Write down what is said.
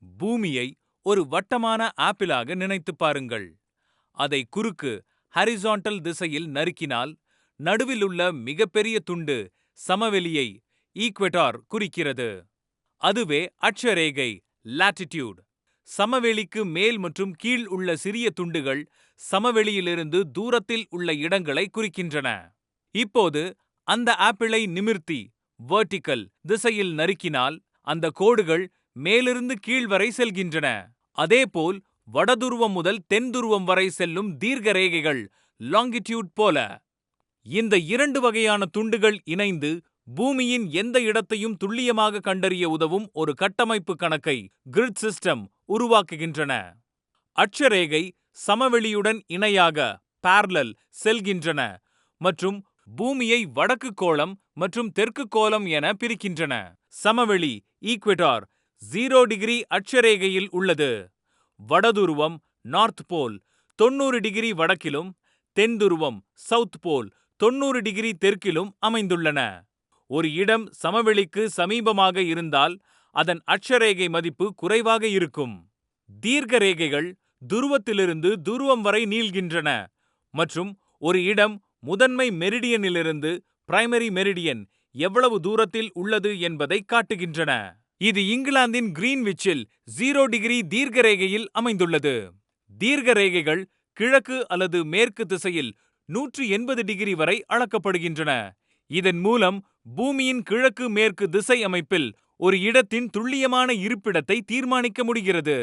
பூமியை ஒரு வட்டமான ஆப்பிளாக நினைத்துப் பாருங்கள். அதை குறுக்கு ஹரிசாண்டல் திசையில் நறுக்கினால் நடுவிலுள்ள மிகப்பெரிய துண்டு சமவெளியை ஈக்வெடார் குறிக்கிறது. அதுவே அட்சரேகை லாட்டிடியூட். சமவெளிக்கு மேல் மற்றும் கீழ் உள்ள சிறிய துண்டுகள் சமவெளியிலிருந்து தூரத்தில் உள்ள இடங்களை குறிக்கின்றன. இப்போது அந்த ஆப்பிளை நிமிர்த்தி வெர்டிகல் திசையில் நறுக்கினால் அந்த கோடுகள் மேலிருந்து கீழ் வரை செல்கின்றன. அதேபோல் வடதுருவம் முதல் தென் துருவம் வரை செல்லும் தீர்க்க ரேகைகள் லாங்கிடியூட் போல. இந்த இரண்டு வகையான துண்டுகள் இணைந்து பூமியின் எந்த இடத்தையும் துல்லியமாக கண்டறிய உதவும் ஒரு கட்டமைப்பு கணக்கை கிரிட் சிஸ்டம் உருவாக்குகின்றன. அட்சரேகை சமவெளியுடன் இணையாக parallel செல்கின்றன மற்றும் பூமியை வடக்கு கோளம் மற்றும் தெற்கு கோளம் என பிரிக்கின்றன. சமவெளி ஈக்வெடார் 0 டிகிரி அட்சரேகையில் உள்ளது. வடதுருவம் நார்த் போல் 90 டிகிரி வடக்கிலும் தென் துருவம் சவுத் போல் 90 டிகிரி தெற்கிலும் அமைந்துள்ளன. ஒரு இடம் சமவெளிக்கு சமீபமாக இருந்தால் அதன் அட்சரேகை மதிப்பு குறைவாக இருக்கும். தீர்க்க ரேகைகள் துருவத்திலிருந்து துருவம் வரை நீள்கின்றன மற்றும் ஒரு இடம் முதன்மை மெரிடியனிலிருந்து பிரைமரி மெரிடியன் எவ்வளவு தூரத்தில் உள்ளது என்பதை காட்டுகின்றன. இது இங்கிலாந்தின் கிரீன்விச்சில் 0 டிகிரி தீர்க்க ரேகையில் அமைந்துள்ளது. தீர்க்க ரேகைகள் கிழக்கு அல்லது மேற்கு திசையில் 180 டிகிரி வரை அளக்கப்படுகின்றன. இதன் மூலம் பூமியின் கிழக்கு மேற்கு திசை அமைப்பில் ஒரு இடத்தின் துல்லியமான இருப்பிடத்தை தீர்மானிக்க முடிகிறது.